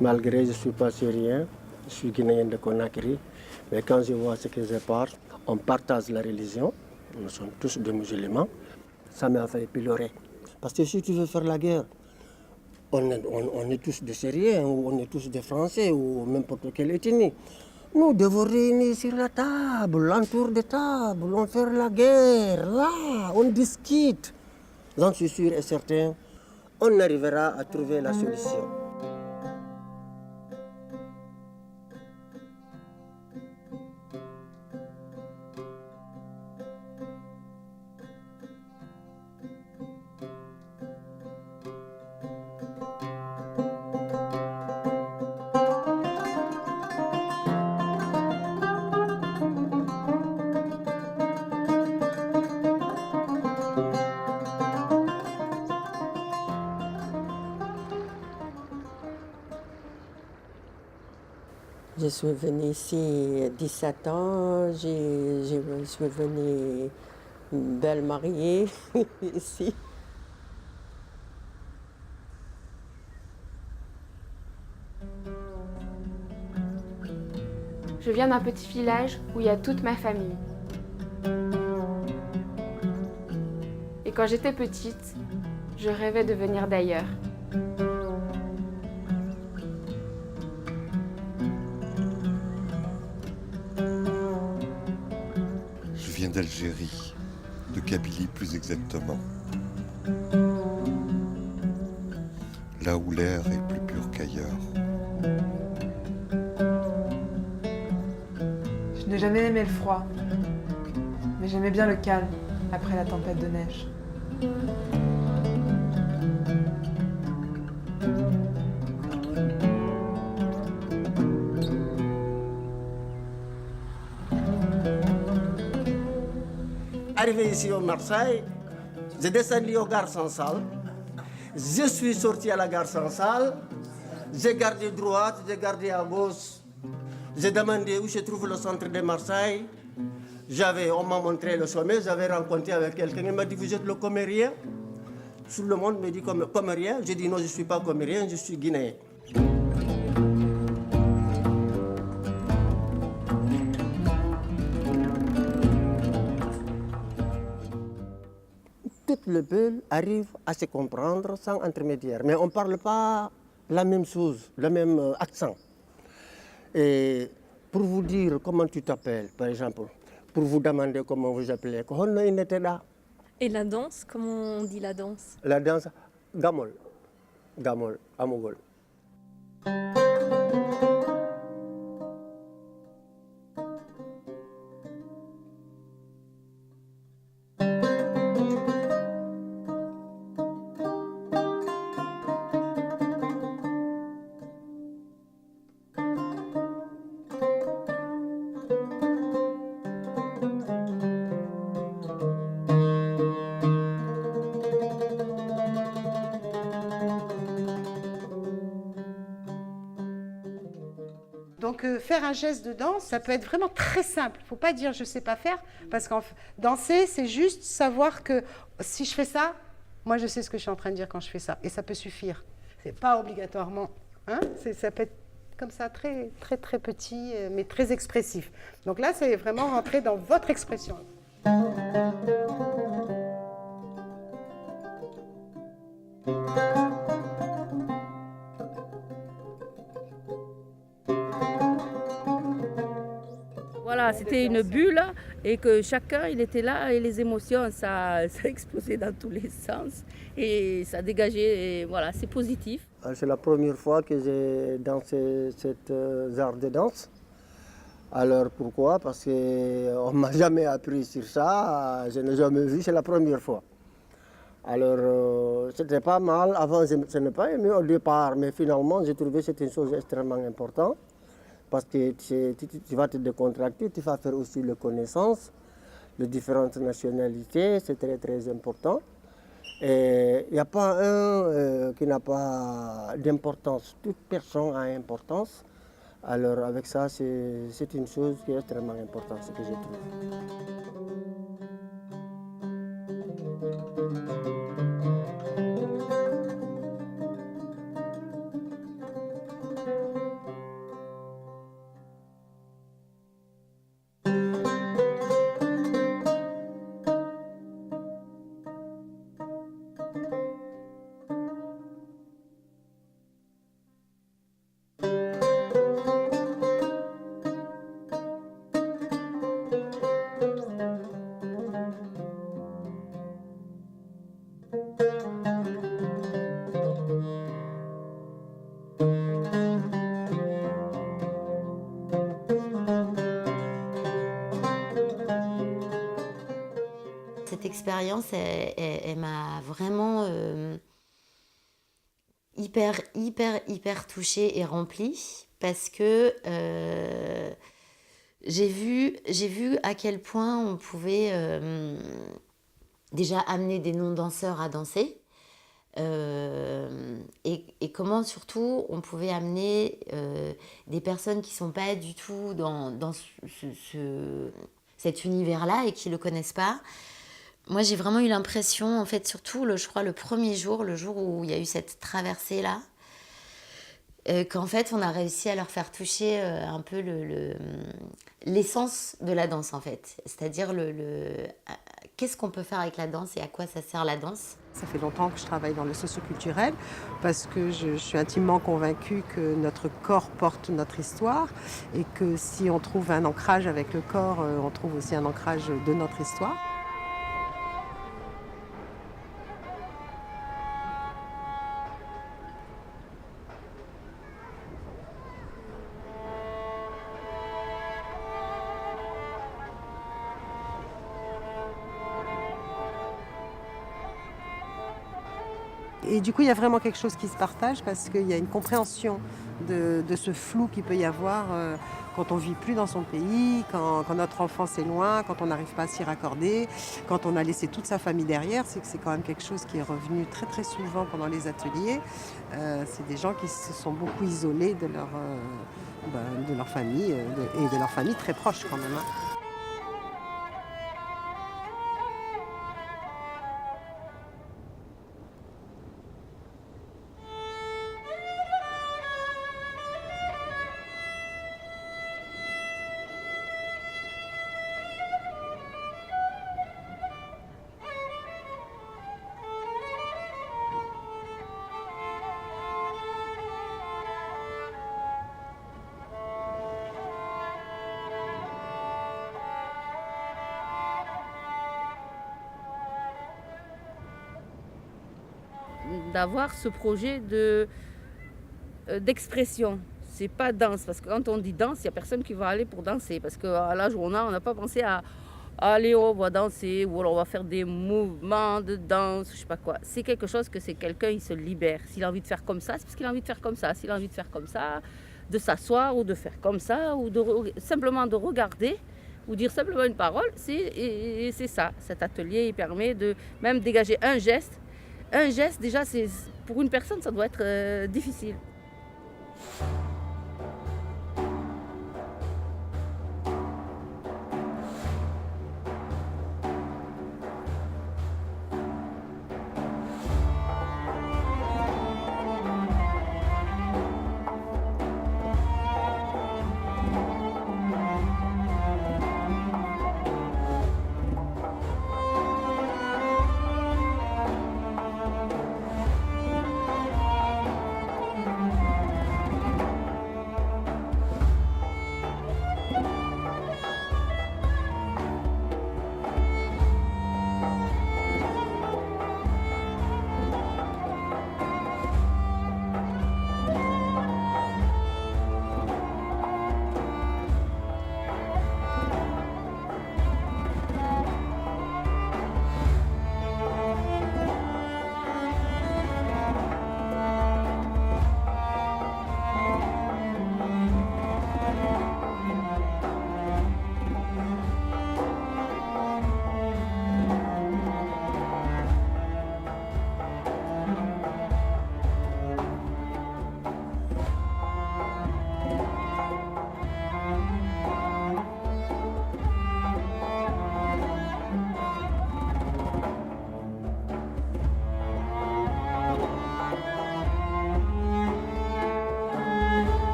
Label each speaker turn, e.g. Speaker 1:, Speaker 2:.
Speaker 1: Malgré je ne suis pas syrien, je suis guinéen de Conakry, mais quand je vois ce que je parle, on partage la religion, nous sommes tous des musulmans, ça m'a fait pleurer. Parce que si tu veux faire la guerre, on est tous des Syriens, ou on est tous des Français, ou n'importe quelle ethnie. Nous devons réunir sur la table, l'entour de table, on fait la guerre, là, on discute. J'en suis sûr et certain, on arrivera à trouver la solution.
Speaker 2: Je suis venue ici à 17 ans, je suis venue belle mariée ici.
Speaker 3: Je viens d'un petit village où il y a toute ma famille. Et quand j'étais petite, je rêvais de venir d'ailleurs.
Speaker 4: Je viens d'Algérie, de Kabylie plus exactement. Là où l'air est plus pur qu'ailleurs.
Speaker 5: Je n'ai jamais aimé le froid, mais j'aimais bien le calme après la tempête de neige.
Speaker 1: Arrivé ici au Marseille, j'ai descendu au gare Saint-Salle. Je suis sorti à la gare Saint-Salle. J'ai gardé droite, j'ai gardé à gauche. J'ai demandé où se trouve le centre de Marseille. On m'a montré le sommet, j'avais rencontré avec quelqu'un. Il m'a dit, vous êtes le Comérien? Tout le monde me dit Comérien. J'ai dit non, je ne suis pas Comérien, je suis Guinéen. Tout le peuple arrive à se comprendre sans intermédiaire. Mais on ne parle pas la même chose, le même accent. Et pour vous dire comment tu t'appelles, par exemple, pour vous demander comment vous appelez,
Speaker 6: Et la danse, comment on dit la danse?
Speaker 1: La danse, gamol, gamol, amogol.
Speaker 7: Donc faire un geste de danse, ça peut être vraiment très simple. Il ne faut pas dire je ne sais pas faire, parce que danser, c'est juste savoir que si je fais ça, moi je sais ce que je suis en train de dire quand je fais ça, et ça peut suffire. Ce n'est pas obligatoirement, hein, ça peut être comme ça très très très petit, mais très expressif. Donc là, c'est vraiment rentrer dans votre expression.
Speaker 8: Voilà, c'était une bulle et que chacun, il était là et les émotions, ça explosait dans tous les sens et ça dégageait, et voilà, c'est positif.
Speaker 1: C'est la première fois que j'ai dansé cet art de danse. Alors pourquoi? Parce qu'on ne m'a jamais appris sur ça, je n'ai jamais vu, c'est la première fois. Alors c'était pas mal, avant je n'ai pas aimé au départ, mais finalement j'ai trouvé que c'était une chose extrêmement importante. Parce que tu vas te décontracter, tu vas faire aussi les connaissances de différentes nationalités, c'est très très important. Et il n'y a pas un qui n'a pas d'importance. Toute personne a importance. Alors avec ça, c'est une chose qui est extrêmement importante, ce que je trouve.
Speaker 9: Cette expérience, elle m'a vraiment hyper touchée et remplie parce que j'ai vu à quel point on pouvait déjà amener des non-danseurs à danser et comment surtout on pouvait amener des personnes qui ne sont pas du tout dans cet univers-là et qui ne le connaissent pas. Moi, j'ai vraiment eu l'impression, en fait, surtout, je crois, le premier jour, le jour où il y a eu cette traversée-là, qu'en fait, on a réussi à leur faire toucher un peu l'essence de la danse, en fait. C'est-à-dire, qu'est-ce qu'on peut faire avec la danse et à quoi ça sert la danse.
Speaker 10: Ça fait longtemps que je travaille dans le socioculturel parce que je suis intimement convaincue que notre corps porte notre histoire et que si on trouve un ancrage avec le corps, on trouve aussi un ancrage de notre histoire. Et du coup, il y a vraiment quelque chose qui se partage parce qu'il y a une compréhension de ce flou qu'il peut y avoir quand on ne vit plus dans son pays, quand notre enfance est loin, quand on n'arrive pas à s'y raccorder, quand on a laissé toute sa famille derrière. C'est que c'est quand même quelque chose qui est revenu très très souvent pendant les ateliers. C'est des gens qui se sont beaucoup isolés de leur famille et de leur famille très proche quand même.
Speaker 8: D'avoir ce projet d'expression. C'est pas danse, parce que quand on dit danse, il n'y a personne qui va aller pour danser. Parce qu'à l'âge où on n'a pas pensé à aller, on va danser, ou alors on va faire des mouvements de danse, je sais pas quoi. C'est quelque chose que c'est quelqu'un, il se libère. S'il a envie de faire comme ça, c'est parce qu'il a envie de faire comme ça. S'il a envie de faire comme ça, de s'asseoir ou de faire comme ça, ou simplement de regarder, ou dire simplement une parole, c'est ça. Cet atelier, il permet de même dégager un geste. Un geste, déjà, pour une personne, ça doit être difficile.